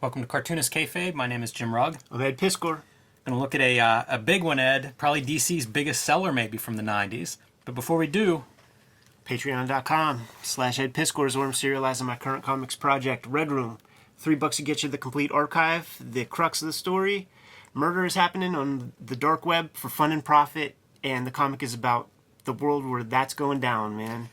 Welcome to Cartoonist Kayfabe. My name is Jim Rugg. I'm Ed Piskor. Going to look at a big one, Ed. Probably DC's biggest seller, maybe from the '90s. But before we do, Patreon.com/Ed Piskor is where I'm serializing my current comics project, Red Room. $3 to get you the complete archive, the crux of the story. Murder is happening on the dark web for fun and profit, and the comic is about the world where that's going down, man.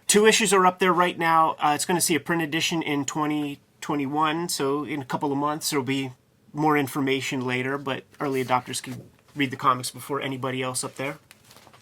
2 issues are up there right now. It's going to see a print edition in 2021, so in a couple of months there'll be more information later, but early adopters can read the comics before anybody else up there.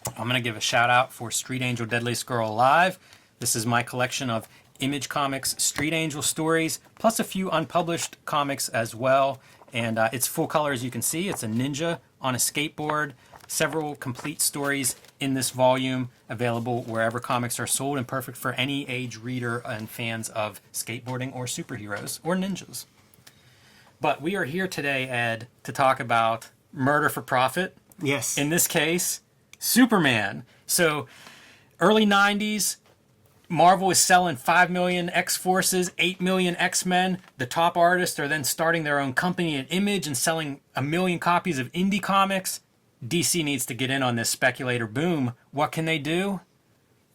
I'm going to give a shout out for Street Angel Deadliest Girl Alive. This is my collection of Image Comics Street Angel stories, plus a few unpublished comics as well. And it's full color, as you can see. It's a ninja on a skateboard. Several complete stories in this volume, available wherever comics are sold, and perfect for any age reader and fans of skateboarding or superheroes or ninjas. But we are here today, Ed, to talk about murder for profit. Yes. In this case, Superman. So, early 90s, Marvel is selling 5 million X-Forces, 8 million X-Men. The top artists are then starting their own company at Image and selling 1 million copies of indie comics. DC needs to get in on this speculator boom. What can they do?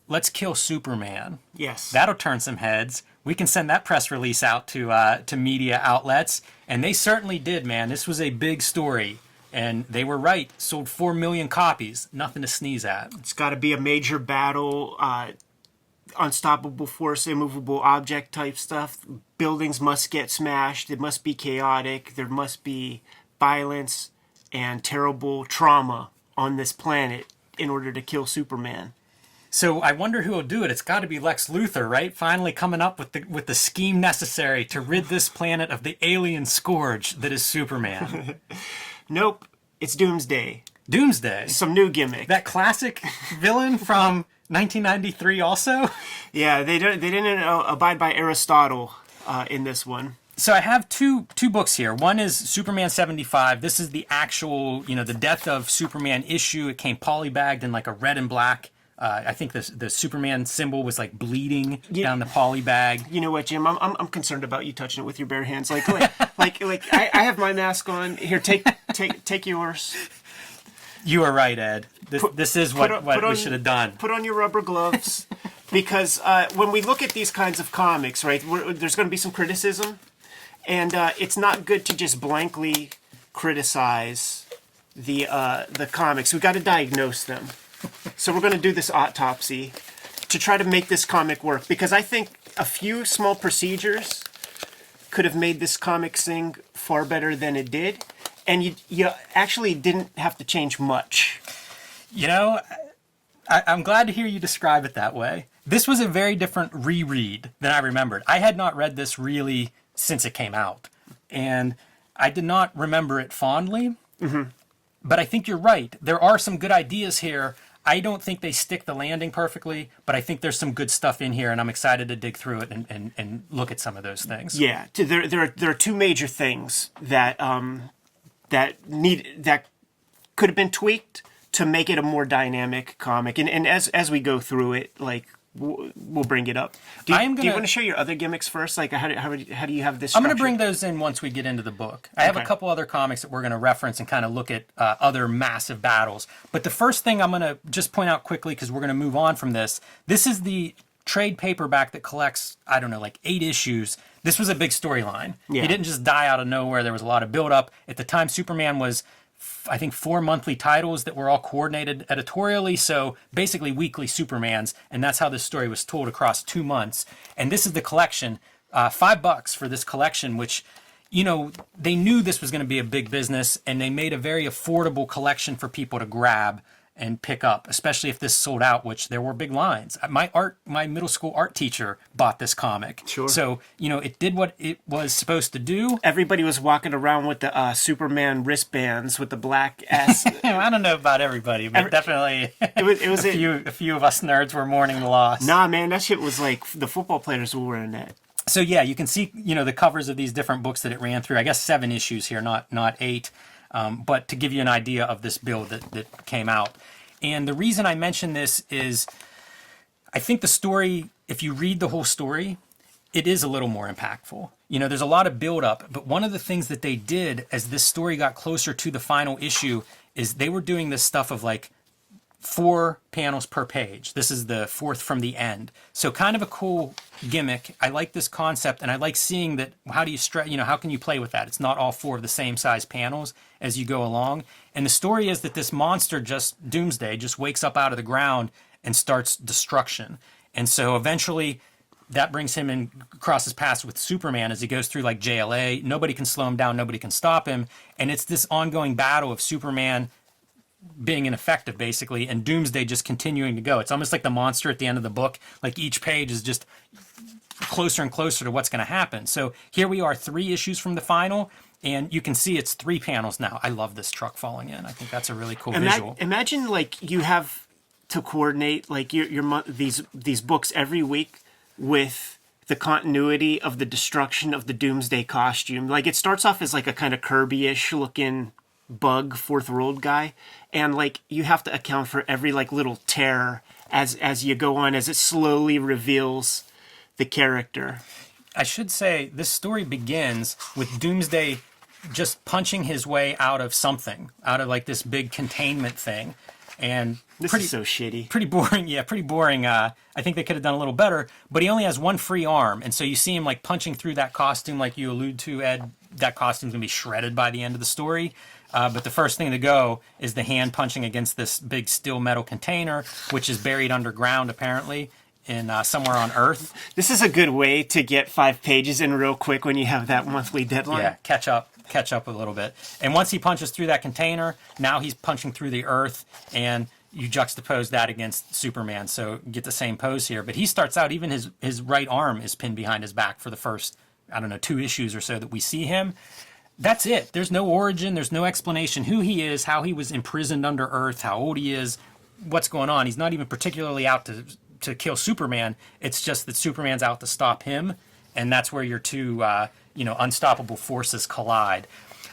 Let's kill Superman. Yes. That'll turn some heads. We can send that press release out to media outlets. And they certainly did, man. This was a big story. And they were right. Sold 4 million copies. Nothing to sneeze at. It's got to be a major battle, unstoppable force, immovable object type stuff. Buildings must get smashed. It must be chaotic. There must be violence and terrible trauma on this planet in order to kill Superman. So I wonder who will do it. It's got to be Lex Luthor, right? Finally coming up with the scheme necessary to rid this planet of the alien scourge that is Superman. Nope, it's Doomsday. Doomsday? Some new gimmick. That classic villain from 1993 also? Yeah, they didn't abide by Aristotle in this one. So I have two books here. One is Superman 75. This is the actual, the Death of Superman issue. It came polybagged in like a red and black. I think the Superman symbol was like bleeding down the poly bag. You know what, Jim? I'm concerned about you touching it with your bare hands. Like I have my mask on. Here, take yours. You are right, Ed. This is what we should have done. Put on your rubber gloves, because when we look at these kinds of comics, right, there's going to be some criticism, and it's not good to just blankly criticize the comics. We got to diagnose them. So we're going to do this autopsy to try to make this comic work, because I think a few small procedures could have made this comic sing far better than it did, and you actually didn't have to change much. I'm glad to hear you describe it that way. This was a very different reread than I remembered. I had not read this really since it came out, and I did not remember it fondly. Mm-hmm. But I think you're right. There are some good ideas here. I don't think they stick the landing perfectly, but I think there's some good stuff in here, and I'm excited to dig through it and look at some of those things. Yeah, there are 2 major things that that could have been tweaked to make it a more dynamic comic, and as we go through it, like, we'll bring it up. Do you want to show your other gimmicks first? Like, how do you have this structured? I'm going to bring those in once we get into the book. I have a couple other comics that we're going to reference and kind of look at other massive battles. But the first thing I'm going to just point out quickly, because we're going to move on from this, this is the trade paperback that collects, I don't know, like 8 issues. This was a big storyline. Yeah. He didn't just die out of nowhere. There was a lot of build-up. At the time, Superman was, I think, 4 monthly titles that were all coordinated editorially, so basically weekly Supermans, and that's how this story was told across 2 months. And this is the collection, $5 for this collection, which, they knew this was going to be a big business, and they made a very affordable collection for people to grab and pick up, especially if this sold out, which there were big lines. My middle school art teacher bought this comic. Sure. So, it did what it was supposed to do. Everybody was walking around with the Superman wristbands with the black S. I don't know about everybody, but definitely it was a few of us nerds were mourning the loss. Nah, man, that shit was like the football players were wearing that. So yeah, you can see, the covers of these different books that it ran through. I guess 7 issues here, not 8. But to give you an idea of this build that came out. And the reason I mention this is I think the story, if you read the whole story, it is a little more impactful. You know, there's a lot of build up, but one of the things that they did as this story got closer to the final issue is they were doing this stuff of like 4 panels per page. This is the 4th from the end. So kind of a cool gimmick. I like this concept, and I like seeing that. How do you how can you play with that? It's not all 4 of the same size panels as you go along. And the story is that this monster, just Doomsday, just wakes up out of the ground and starts destruction. And so eventually that brings him in, crosses paths with Superman as he goes through like JLA. Nobody can slow him down. Nobody can stop him. And it's this ongoing battle of Superman being ineffective, basically, and Doomsday just continuing to go. It's almost like the monster at the end of the book. Like each page is just closer and closer to what's going to happen. So here we are, 3 issues from the final, and you can see it's 3 panels now. I love this truck falling in. I think that's a really cool visual. Imagine like you have to coordinate like these books every week with the continuity of the destruction of the Doomsday costume. Like it starts off as like a kind of Kirby-ish looking bug 4th world guy, and like you have to account for every like little tear as you go on, as it slowly reveals the character. I should say this story begins with Doomsday just punching his way out of something, out of like this big containment thing. And this is so shitty. Pretty boring. Yeah, pretty boring. I think they could have done a little better, but he only has 1 free arm. And so you see him like punching through that costume, like you allude to, Ed. That costume's going to be shredded by the end of the story. But the first thing to go is the hand punching against this big steel metal container, which is buried underground, apparently, in somewhere on Earth. This is a good way to get 5 pages in real quick when you have that monthly deadline. Yeah, catch up a little bit. And once he punches through that container, now he's punching through the Earth, and you juxtapose that against Superman, so you get the same pose here. But he starts out, even his right arm is pinned behind his back for the first, 2 issues or so that we see him. That's it. There's no origin. There's no explanation who he is, how he was imprisoned under Earth, how old he is, what's going on. He's not even particularly out to kill Superman. It's just that Superman's out to stop him, and that's where your 2, unstoppable forces collide.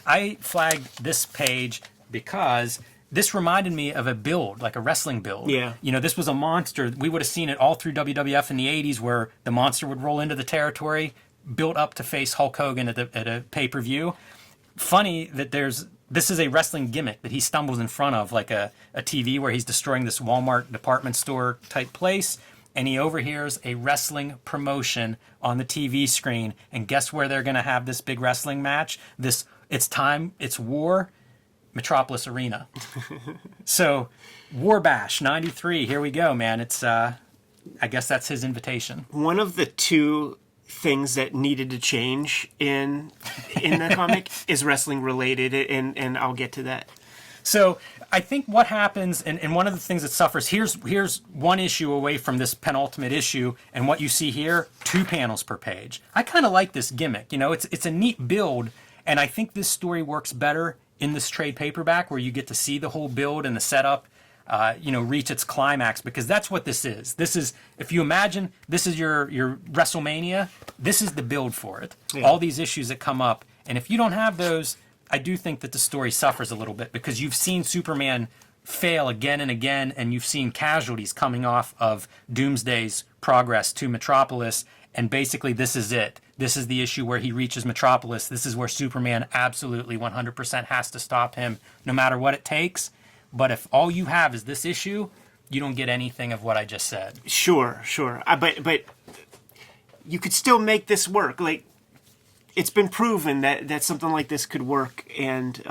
I flagged this page because this reminded me of a build, like a wrestling build. Yeah. This was a monster. We would have seen it all through WWF in the 80s, where the monster would roll into the territory, built up to face Hulk Hogan at a pay-per-view. Funny that this is a wrestling gimmick that he stumbles in front of, like a TV where he's destroying this Walmart department store type place, and he overhears a wrestling promotion on the TV screen. And guess where they're going to have this big wrestling match? It's War, Metropolis Arena. So War Bash 93, here we go, man. It's I guess that's his invitation. One of the 2 things that needed to change in the comic is wrestling related, and I'll get to that. So I think what happens, and one of the things that suffers, here's 1 issue away from this penultimate issue, and what you see here, 2 panels per page. I kind of like this gimmick. It's a neat build, and I think this story works better in this trade paperback, where you get to see the whole build and the setup reach its climax, because that's what this is. This is, if you imagine, this is your WrestleMania, this is the build for it. Yeah. All these issues that come up, and if you don't have those, I do think that the story suffers a little bit, because you've seen Superman fail again and again, and you've seen casualties coming off of Doomsday's progress to Metropolis, and basically this is it. This is the issue where he reaches Metropolis. This is where Superman absolutely 100% has to stop him, no matter what it takes. But if all you have is this issue, you don't get anything of what I just said. Sure. But you could still make this work. Like, it's been proven that something like this could work, and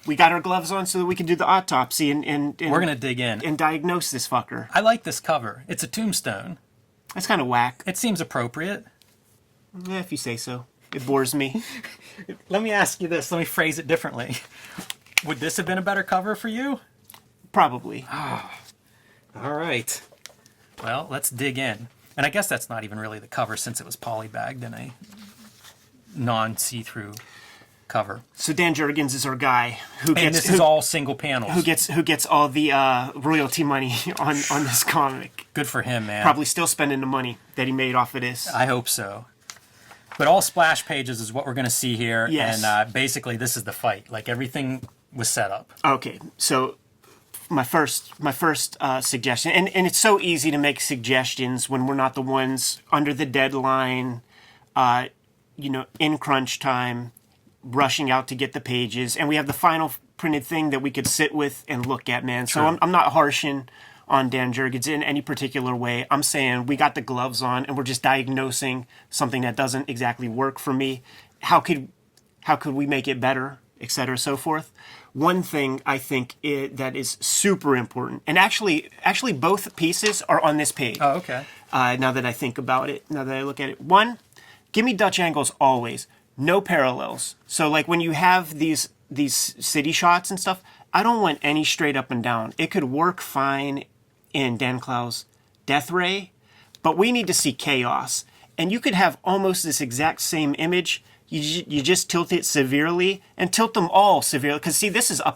we got our gloves on so that we can do the autopsy and we're gonna dig in and diagnose this fucker. I like this cover. It's a tombstone. That's kind of whack. It seems appropriate. Yeah, if you say so. It bores me. Let me ask you this. Let me phrase it differently. Would this have been a better cover for you? Probably. Oh, all right. Well, let's dig in. And I guess that's not even really the cover, since it was polybagged in a non-see-through cover. So Dan Jurgens is our guy this is all single panels. Who gets all the royalty money on this comic. Good for him, man. Probably still spending the money that he made off of this. I hope so. But all splash pages is what we're going to see here. Yes. And basically this is the fight. Like, everything was set up. Okay, so my first suggestion, and it's so easy to make suggestions when we're not the ones under the deadline. in crunch time, rushing out to get the pages, and we have the final printed thing that we could sit with and look at, man. So I'm not harshing on Dan Jurgens in any particular way. I'm saying we got the gloves on and we're just diagnosing something that doesn't exactly work for me. How could we make it better, et cetera, so forth. One thing I think that is super important, and actually both pieces are on this page. Oh, okay. Now that I think about it, now that I look at it. One, give me Dutch angles always. No parallels. So like when you have these city shots and stuff, I don't want any straight up and down. It could work fine in Dan Clow's Death Ray, but we need to see chaos. And you could have almost this exact same image. You just tilt it severely and tilt them all severely. Because see, this is a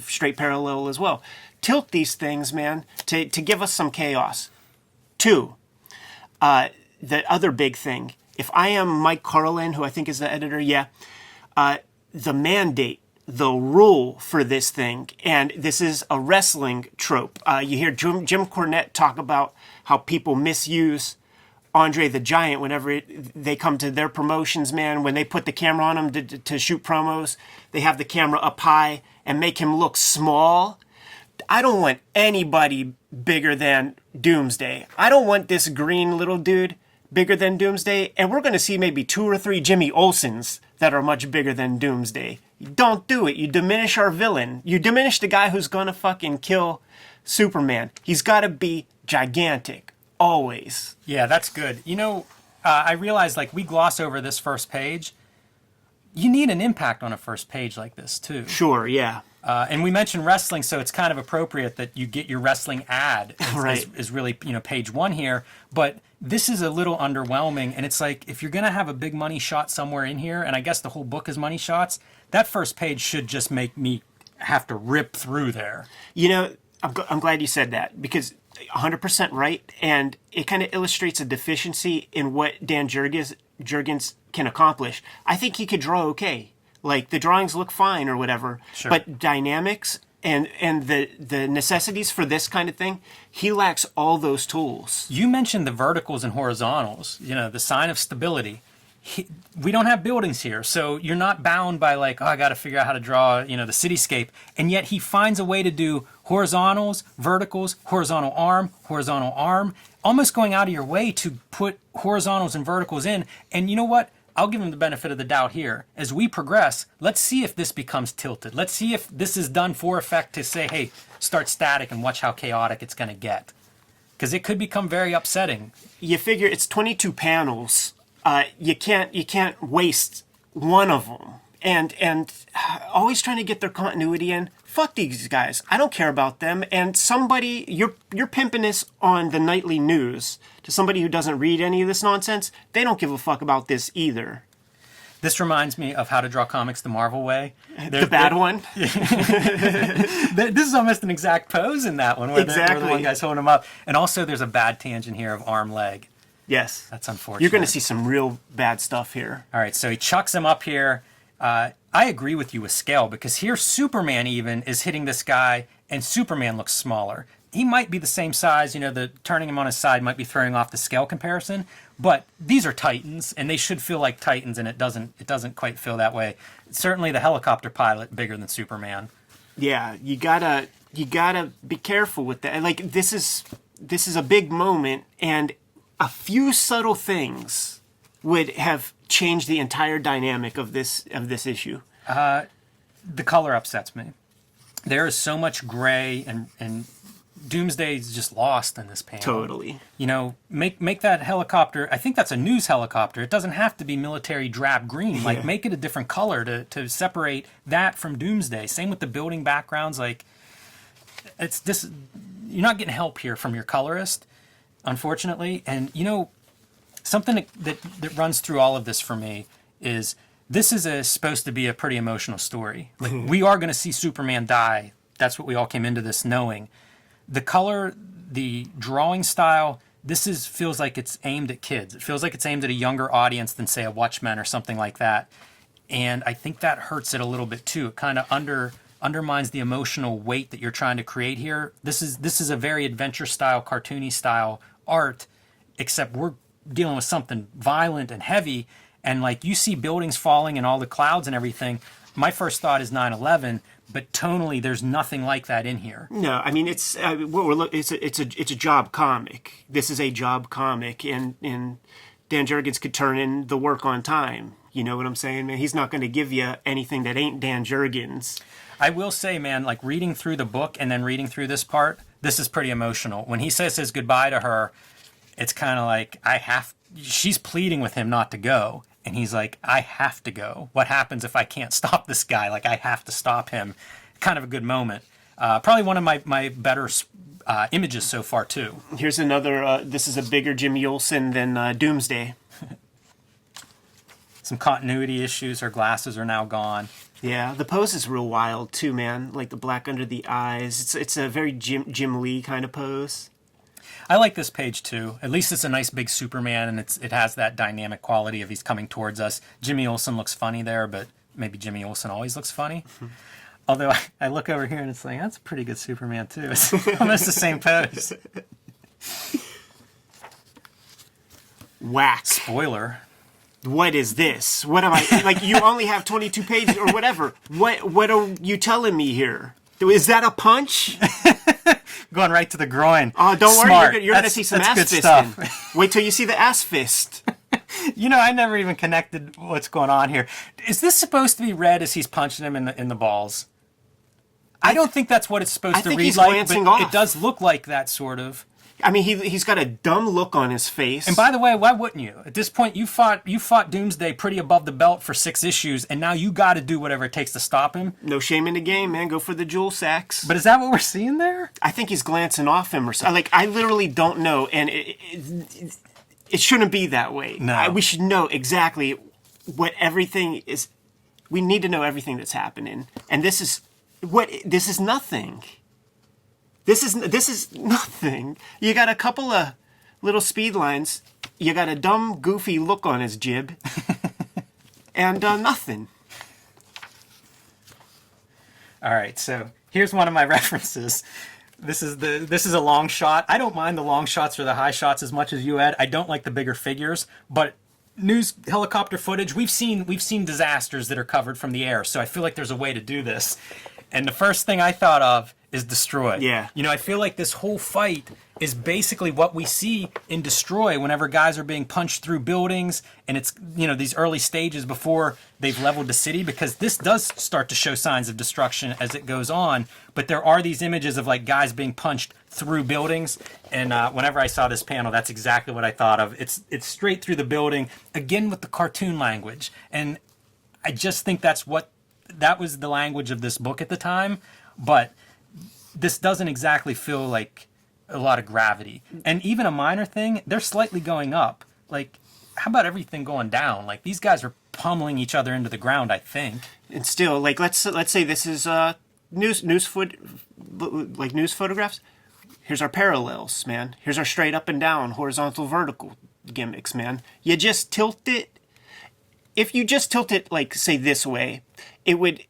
straight parallel as well. Tilt these things, man, to give us some chaos. Two, the other big thing. If I am Mike Carlin, who I think is the editor, the mandate, the rule for this thing, and this is a wrestling trope. You hear Jim Cornette talk about how people misuse Andre the Giant whenever they come to their promotions, man. When they put the camera on him to shoot promos, they have the camera up high and make him look small. I don't want anybody bigger than Doomsday. I don't want this green little dude bigger than Doomsday, and we're going to see maybe 2 or 3 Jimmy Olsens that are much bigger than Doomsday. You don't do it. You diminish our villain. You diminish the guy who's going to fucking kill Superman. He's got to be gigantic. Always. Yeah, that's good. I realize like we gloss over this first page. You need an impact on a first page like this too. Sure, yeah. And we mentioned wrestling, so it's kind of appropriate that you get your wrestling ad Right. is really page 1 here. But this is a little underwhelming, and it's like if you're gonna have a big money shot somewhere in here, and I guess the whole book is money shots, that first page should just make me have to rip through there. I'm glad you said that, because 100% right, and it kind of illustrates a deficiency in what Dan Jurgens can accomplish. I think he could draw okay. Like, the drawings look fine or whatever, Sure. but dynamics and the necessities for this kind of thing, he lacks all those tools. You mentioned the verticals and horizontals, the sign of stability. We don't have buildings here, so you're not bound by like, I got to figure out how to draw, the cityscape. And yet he finds a way to do horizontals, verticals, horizontal arm, almost going out of your way to put horizontals and verticals in. And you know what? I'll give him the benefit of the doubt here. As we progress, let's see if this becomes tilted. Let's see if this is done for effect to say, hey, start static and watch how chaotic it's going to get. Because it could become very upsetting. You figure it's 22 panels. You can't waste one of them. And always trying to get their continuity in. Fuck these guys. I don't care about them. And somebody, you're pimping this on the nightly news to somebody who doesn't read any of this nonsense. They don't give a fuck about this either. This reminds me of How to Draw Comics the Marvel Way. The bad one? This is almost an exact pose in that one where Exactly. the one guy's holding him up. And also there's a bad tangent here of arm leg. Yes. That's unfortunate. You're going to see some real bad stuff here. All right, so he chucks him up here. I agree with you with scale, because here Superman even is hitting this guy, and Superman looks smaller. He might be the same size, the turning him on his side might be throwing off the scale comparison, but these are Titans, and they should feel like Titans, and it doesn't quite feel that way. Certainly the helicopter pilot bigger than Superman. Yeah, you gotta be careful with that. Like, this is a big moment, and a few subtle things would have changed the entire dynamic of this issue. The color upsets me. There is so much gray, and Doomsday is just lost in this panel. Totally. Make that helicopter, I think that's a news helicopter. It doesn't have to be military drab green. Like, make it a different color to separate that from Doomsday. Same with the building backgrounds. Like, it's this, you're not getting help here from your colorist, unfortunately. And, something that runs through all of this for me is this is supposed to be a pretty emotional story. Like, we are going to see Superman die. That's what we all came into this knowing. The color, the drawing style, feels like it's aimed at kids. It feels like it's aimed at a younger audience than, say, a Watchmen or something like that. And I think that hurts it a little bit too. It kind of undermines the emotional weight that you're trying to create here. This is a very adventure style, cartoony style art, except we're dealing with something violent and heavy, and like you see buildings falling and all the clouds and everything. My first thought is 9/11, but tonally there's nothing like that in here. No, I mean it's it's a job comic. This is a job comic, and Dan Jurgens could turn in the work on time. You know what I'm saying, man? He's not going to give you anything that ain't Dan Jurgens. I will say, man, like reading through the book and then reading through this part, this is pretty emotional. When he says his goodbye to her, it's kind of like, she's pleading with him not to go. And he's like, I have to go. What happens if I can't stop this guy? Like, I have to stop him. Kind of a good moment. Probably one of my better images so far, too. Here's another, this is a bigger Jimmy Olsen than Doomsday. Some continuity issues. Her glasses are now gone. Yeah, the pose is real wild, too, man. Like the black under the eyes. It's a very Jim Lee kind of pose. I like this page too. At least it's a nice big Superman, and it has that dynamic quality of he's coming towards us. Jimmy Olsen looks funny there, but maybe Jimmy Olsen always looks funny. Although I look over here and it's like, that's a pretty good Superman too. It's almost the same pose. Whack. Spoiler. What is this? What am I, like, you only have 22 pages or whatever. What are you telling me here? Is that a punch? Going right to the groin. Oh, don't worry, you're going to see some ass good fisting. Stuff. Wait till you see the ass fist. You know, I never even connected what's going on here. Is this supposed to be read as he's punching him in the balls? I don't think that's what it's supposed to read like, but off. It does look like that sort of. I mean, he's got a dumb look on his face. And by the way, why wouldn't you? At this point, you fought Doomsday pretty above the belt for 6 issues, and now you got to do whatever it takes to stop him. No shame in the game, man. Go for the jewel sacks. But is that what we're seeing there? I think he's glancing off him or something. Like, I literally don't know, and it shouldn't be that way. No. We should know exactly what everything is. We need to know everything that's happening, and this is nothing. This is nothing. You got a couple of little speed lines. You got a dumb, goofy look on his jib, and nothing. All right, so here's one of my references. This is a long shot. I don't mind the long shots or the high shots as much as you, Ed. I don't like the bigger figures, but news helicopter footage, we've seen disasters that are covered from the air, so I feel like there's a way to do this. And the first thing I thought of is Destroy. Yeah. You know, I feel like this whole fight is basically what we see in Destroy whenever guys are being punched through buildings, and it's, you know, these early stages before they've leveled the city, because this does start to show signs of destruction as it goes on, but there are these images of like guys being punched through buildings, and whenever I saw this panel, that's exactly what I thought of. It's straight through the building, again with the cartoon language, and I just think that was the language of this book at the time, but this doesn't exactly feel like a lot of gravity. And even a minor thing, they're slightly going up. Like, how about everything going down? Like, these guys are pummeling each other into the ground, I think. And still, like, let's say this is news photographs. Here's our parallels, man. Here's our straight up and down, horizontal, vertical gimmicks, man. You just tilt it. If you just tilt it, like, say this way, it would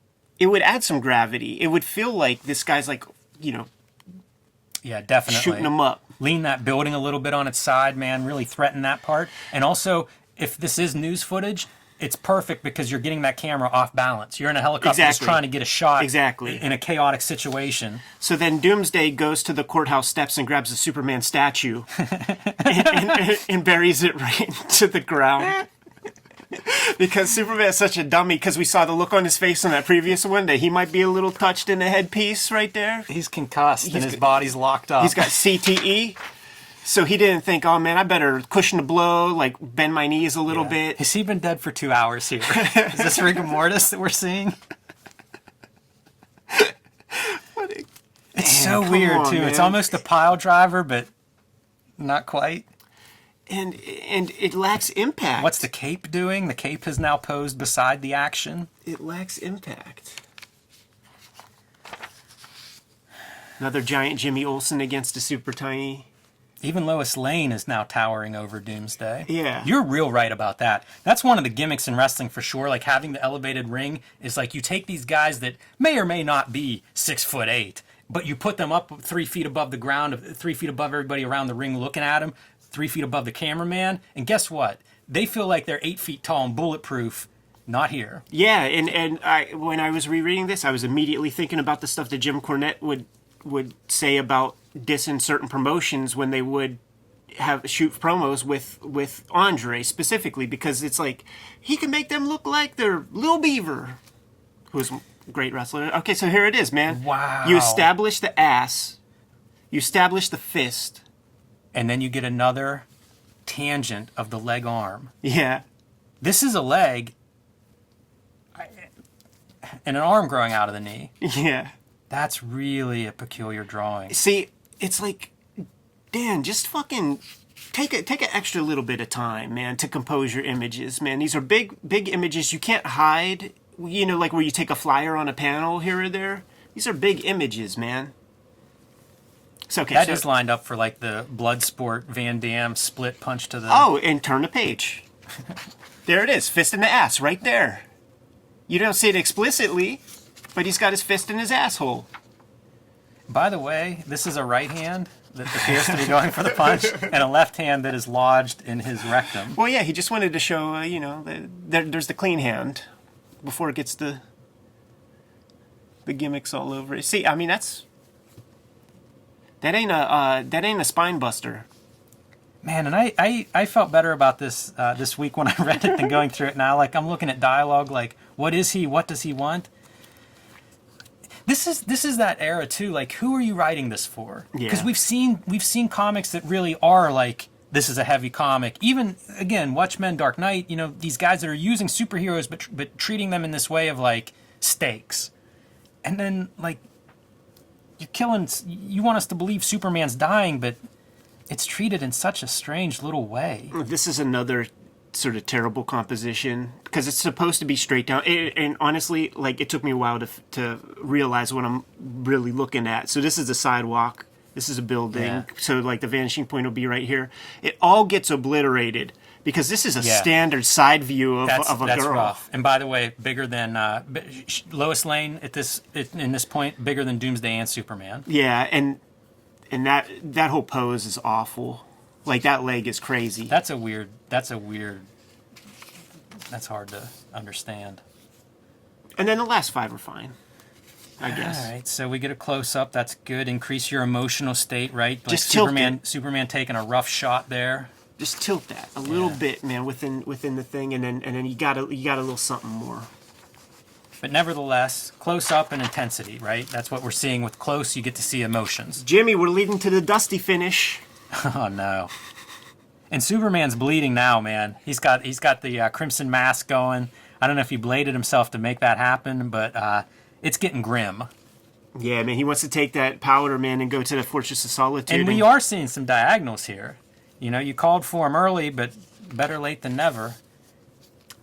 add some gravity. It would feel like this guy's like, you know, yeah, definitely shooting him up. Lean that building a little bit on its side, man. Really threaten that part. And also, if this is news footage, it's perfect because you're getting that camera off balance. You're in a helicopter just trying to get a shot in a chaotic situation. So then Doomsday goes to the courthouse steps and grabs a Superman statue and buries it right into the ground. Because Superman is such a dummy, because we saw the look on his face in that previous one that he might be a little touched in the headpiece right there. He's concussed and his body's locked up. He's got CTE. So he didn't think, oh man, I better cushion the blow, like bend my knees a little bit. Has he been dead for 2 hours here? Is this rigor mortis that we're seeing? It's so weird too. Man. It's almost a pile driver, but not quite. And it lacks impact. What's the cape doing? The cape has now posed beside the action. It lacks impact. Another giant Jimmy Olsen against a super tiny. Even Lois Lane is now towering over Doomsday. Yeah. You're real right about that. That's one of the gimmicks in wrestling for sure. Like having the elevated ring is like you take these guys that may or may not be 6'8", but you put them up 3 feet above the ground, 3 feet above everybody around the ring looking at them, 3 feet above the cameraman, and guess what? they feel like they're 8 feet tall and bulletproof. Not here. Yeah, and when I was rereading this, I was immediately thinking about the stuff that Jim Cornette would say about dissing certain promotions when they would shoot promos with Andre specifically, because it's like he can make them look like they're Lil Beaver, who's a great wrestler. Okay, so here it is, man. Wow. You establish the ass, you establish the fist, and then you get another tangent of the leg arm. Yeah. This is a leg and an arm growing out of the knee. Yeah. That's really a peculiar drawing. See, it's like, Dan, just fucking take an extra little bit of time, man, to compose your images, man. These are big images you can't hide. You know, like where you take a flyer on a panel here or there. These are big images, man. So, okay, that is lined up for like the Bloodsport Van Damme split punch to the... Oh, and turn the page. There it is, fist in the ass, right there. You don't see it explicitly, but he's got his fist in his asshole. By the way, this is a right hand that appears to be going for the punch, and a left hand that is lodged in his rectum. Well, yeah, he just wanted to show, there's the clean hand before it gets the gimmicks all over it. See, I mean, that ain't a spine buster. Man, and I felt better about this this week when I read it than going through it now. Like, I'm looking at dialogue, like, what is he? What does he want? This is that era too. Like, who are you writing this for? Because we've seen comics that really are like, this is a heavy comic. Even again, Watchmen, Dark Knight. You know, these guys that are using superheroes but treating them in this way of like stakes, and then like you're killing. You want us to believe Superman's dying, but it's treated in such a strange little way. This is another sort of terrible composition because it's supposed to be straight down. And honestly, like, it took me a while to realize what I'm really looking at. So this is a sidewalk. This is a building. Yeah. So like the vanishing point will be right here. It all gets obliterated because this is a standard side view of a that's girl. Rough. And by the way, bigger than Lois Lane in this point, bigger than Doomsday and Superman. Yeah, and that whole pose is awful. Like, that leg is crazy. That's hard to understand. And then the last 5 are fine, I guess. All right, so we get a close-up. That's good. Increase your emotional state, right? Like Just tilt Superman taking a rough shot there. Just tilt that a little bit, man, within the thing, and then you got a little something more. But nevertheless, close-up and intensity, right? That's what we're seeing with close. You get to see emotions. Jimmy, we're leading to the dusty finish. Oh no! And Superman's bleeding now, man. He's got the crimson mask going. I don't know if he bladed himself to make that happen, but it's getting grim. Yeah, man, he wants to take that powder, man, and go to the Fortress of Solitude. And we are seeing some diagonals here. You know, you called for him early, but better late than never.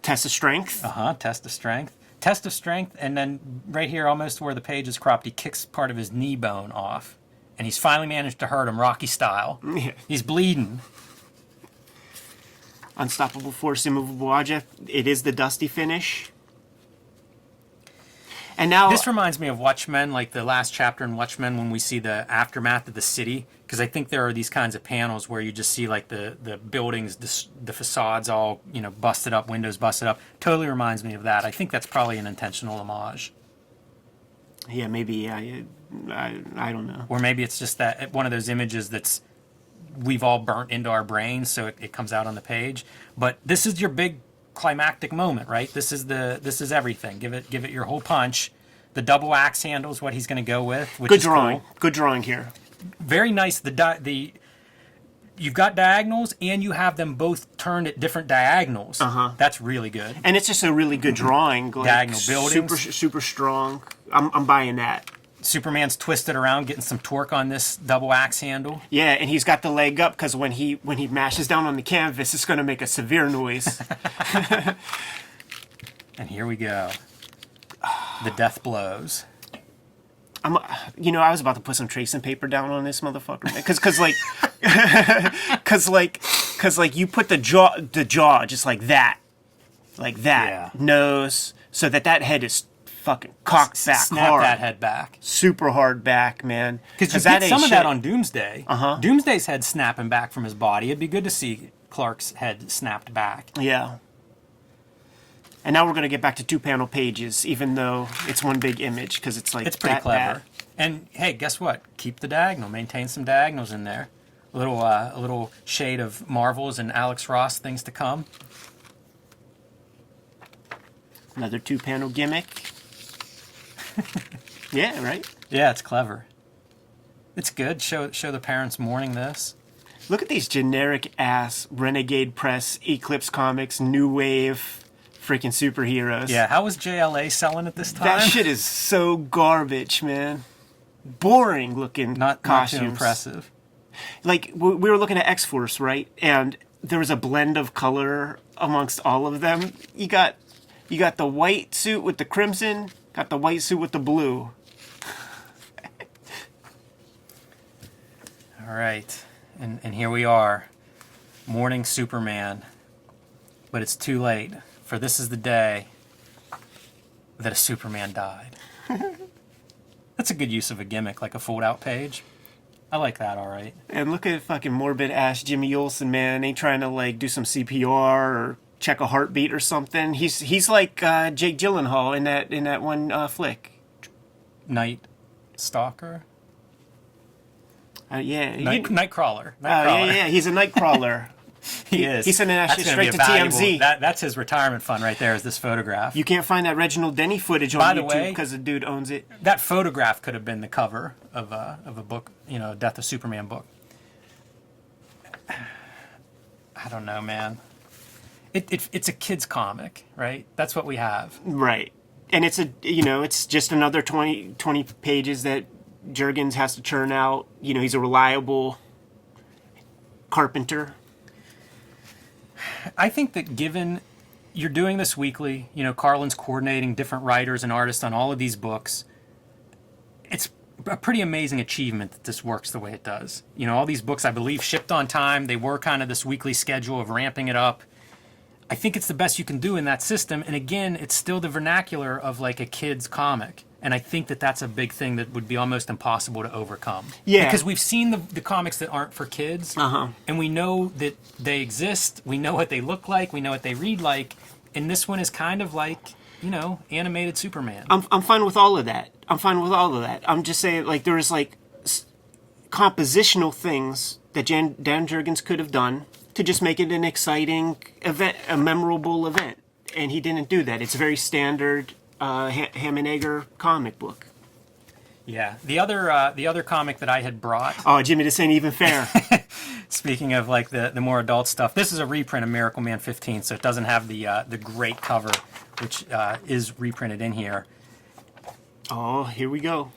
Test of strength. Test of strength. Test of strength, and then right here, almost where the page is cropped, he kicks part of his knee bone off. And he's finally managed to hurt him, Rocky style. Yeah. He's bleeding. Unstoppable force, immovable object. It is the dusty finish. And now this reminds me of Watchmen, like the last chapter in Watchmen when we see the aftermath of the city. Because I think there are these kinds of panels where you just see like the buildings, the facades all, busted up, windows busted up. Totally reminds me of that. I think that's probably an intentional homage. Yeah, maybe. I don't know. Or maybe it's just that one of those images that's we've all burnt into our brains, so it comes out on the page. But this is your big climactic moment, right? This is everything. Give it your whole punch. The double axe handle is what he's going to go with. Which Good is drawing. Cool. Good drawing here. Very nice. You've got diagonals, and you have them both turned at different diagonals. That's really good. And it's just a really good drawing. Like, diagonal buildings. Super strong. I'm buying that. Superman's twisted around, getting some torque on this double axe handle. Yeah, and he's got the leg up because when he mashes down on the canvas, it's going to make a severe noise. And here we go. The death blows. I was about to put some tracing paper down on this motherfucker, because you put the jaw just like that, Yeah. nose, so that head is fucking cocked back Snap hard. that head back. Super hard back, man. Because you get some of that on Doomsday. Doomsday's head snapping back from his body. It'd be good to see Clark's head snapped back. Yeah. And now we're going to get back to 2-panel pages, even though it's one big image, because it's like It's pretty that clever. bad. And hey, guess what? Keep the diagonal. Maintain some diagonals in there. A little shade of Marvels and Alex Ross things to come. Another 2-panel gimmick. Yeah, right? Yeah, it's clever. It's good. Show the parents mourning this. Look at these generic ass Renegade Press, Eclipse Comics, New Wave, freaking superheroes. Yeah, how was JLA selling at this time? That shit is so garbage, man. Boring looking not costumes. too impressive. Like, we were looking at X-Force, right? And there was a blend of color amongst all of them. You got the white suit with the crimson, got the white suit with the blue. All right, and here we are, mourning Superman, but it's too late, for this is the day that a Superman died. That's a good use of a gimmick, like a fold-out page. I like that, all right. And look at fucking morbid-ass Jimmy Olsen, man. Ain't trying to, like, do some CPR or check a heartbeat or something. He's like Jake Gyllenhaal in that one flick. Night Stalker? Yeah. Nightcrawler. Yeah. He's a Nightcrawler. He is. He's sending that That's shit gonna be straight a to valuable- TMZ. That's his retirement fund right there, is this photograph. You can't find that Reginald Denny footage By on the YouTube way- because the dude owns it. That photograph could have been the cover of a book, a Death of Superman book. I don't know, man. It's a kid's comic, right? That's what we have. Right. And it's just another 20 pages that Jurgens has to churn out. He's a reliable carpenter. I think that given you're doing this weekly, Carlin's coordinating different writers and artists on all of these books, it's a pretty amazing achievement that this works the way it does. All these books, I believe, shipped on time. They were kind of this weekly schedule of ramping it up. I think it's the best you can do in that system. And again, it's still the vernacular of like a kid's comic. And I think that that's a big thing that would be almost impossible to overcome. Yeah. Because we've seen the comics that aren't for kids. And we know that they exist. We know what they look like. We know what they read like. And this one is kind of like, animated Superman. I'm fine with all of that. I'm just saying, like, there is like compositional things that Dan Jurgens could have done to just make it an exciting event, a memorable event. And he didn't do that. It's a very standard Ham and Egger comic book. Yeah. The other comic that I had brought. Oh, Jimmy, this ain't even fair. Speaking of like the more adult stuff, this is a reprint of Miracle Man 15, so it doesn't have the great cover, which is reprinted in here. Oh, here we go.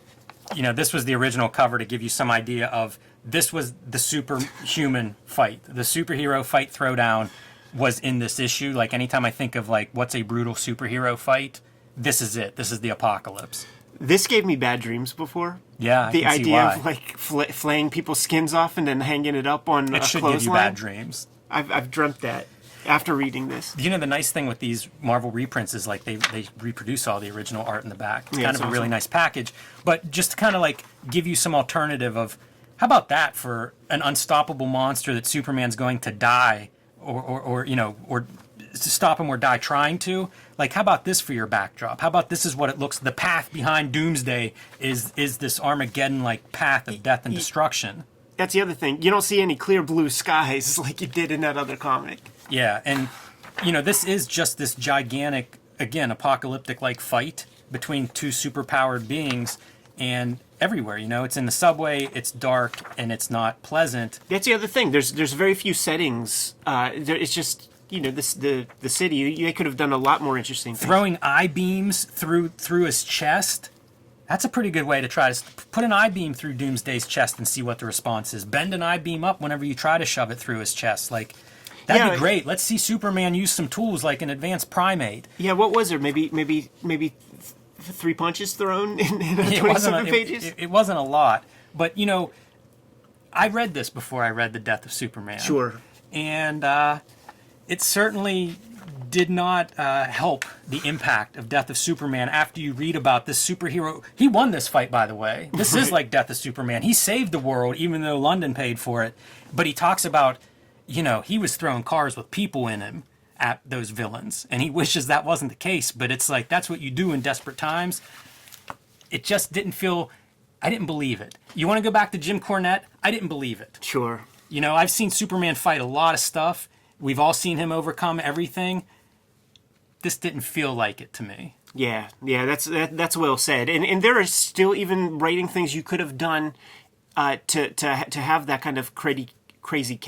This was the original cover to give you some idea of this was the superhuman fight. The superhero fight throwdown was in this issue. Like anytime I think of like what's a brutal superhero fight, this is it. This is the apocalypse. This gave me bad dreams before. Yeah, the I can see idea why. of like flaying people's skins off and then hanging it up on a It should clothesline. give you bad dreams. I've dreamt that after reading this. The nice thing with these Marvel reprints is like they reproduce all the original art in the back. It's Yeah, kind it's of a really awesome. nice package. But just to kind of like give you some alternative of how about that for an unstoppable monster that Superman's going to die or to stop him or die trying to. Like, how about this for your backdrop? How about this is what it looks, the path behind Doomsday is this Armageddon-like path of death and destruction. That's the other thing. You don't see any clear blue skies like you did in that other comic. Yeah, and, this is just this gigantic, again, apocalyptic-like fight between two superpowered beings, and everywhere, it's in the subway, it's dark, and it's not pleasant. That's the other thing. There's very few settings. It's just... the city, they could have done a lot more interesting things. Throwing I-beams through his chest, that's a pretty good way to try to put an I-beam through Doomsday's chest and see what the response is. Bend an I-beam up whenever you try to shove it through his chest. Like, that'd be great. Let's see Superman use some tools like an advanced primate. Yeah, what was there? Maybe 3 punches thrown in 27 pages? It wasn't a lot. But, I read this before I read The Death of Superman. Sure. And it certainly did not help the impact of Death of Superman after you read about this superhero. He won this fight, by the way. This is like Death of Superman. He saved the world, even though London paid for it. But he talks about you know, he was throwing cars with people in him at those villains, and he wishes that wasn't the case, but it's like that's what you do in desperate times. It just didn't feel, I didn't believe it. You want to go back to Jim Cornette? I didn't believe it. Sure. You know, I've seen Superman fight a lot of stuff. We've all seen him overcome everything. This didn't feel like it to me. Yeah, that's well said. And there are still even writing things you could have done to have that kind of crazy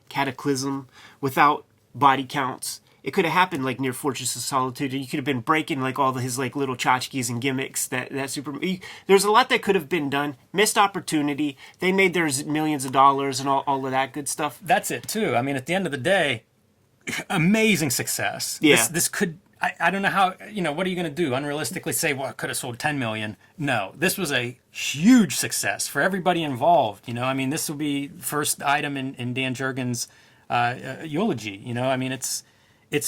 cataclysm without body counts. It could have happened like near Fortress of Solitude, and you could have been breaking like all of his like little tchotchkes and gimmicks that Superman. There's a lot that could have been done. Missed opportunity. They made theirs millions of dollars and all of that good stuff. That's it too. I mean, at the end of the day, amazing success. Yeah. This could. I don't know how. You know, what are you going to do? Unrealistically say, well, it could have sold 10 million. No, this was a huge success for everybody involved. You know, I mean, this will be first item in Dan Jurgens' eulogy. You know, I mean, it's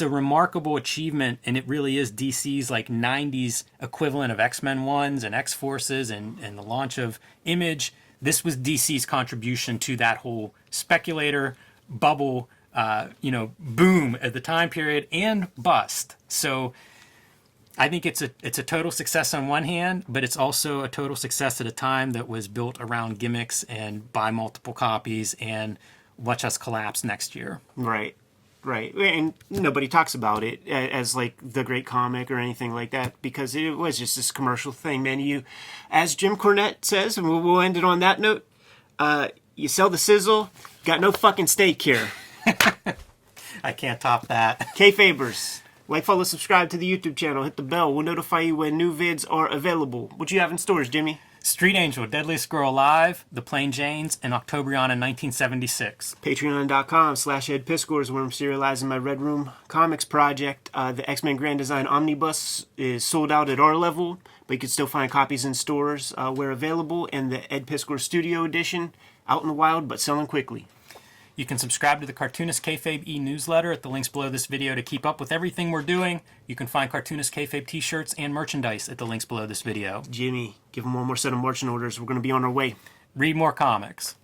a remarkable achievement, and it really is DC's like 90s equivalent of X-Men 1s and X-Forces and the launch of Image. This was DC's contribution to that whole Speculator bubble, you know, boom at the time period and bust. So I think it's a total success on one hand, but it's also a total success at a time that was built around gimmicks and buy multiple copies and watch us collapse next year. Right. And nobody talks about it as like the great comic or anything like that because it was just this commercial thing, man. You, as Jim Cornette says, and we'll end it on that note, you sell the sizzle, got no fucking steak here. I can't top that. Kayfabers, like, follow, subscribe to the YouTube channel, hit the bell. We'll notify you when new vids are available. What you have in stores, Jimmy? Street Angel, Deadliest Girl Alive, The Plain Janes, and Octobrion in 1976. Patreon.com/Ed Piscors, where I'm serializing my Red Room Comics project. The X-Men Grand Design Omnibus is sold out at our level, but you can still find copies in stores where available. And the Ed Piscor Studio Edition, out in the wild, but selling quickly. You can subscribe to the Cartoonist Kayfabe e-newsletter at the links below this video to keep up with everything we're doing. You can find Cartoonist Kayfabe t-shirts and merchandise at the links below this video. Jimmy, give them one more set of marching orders. We're going to be on our way. Read more comics.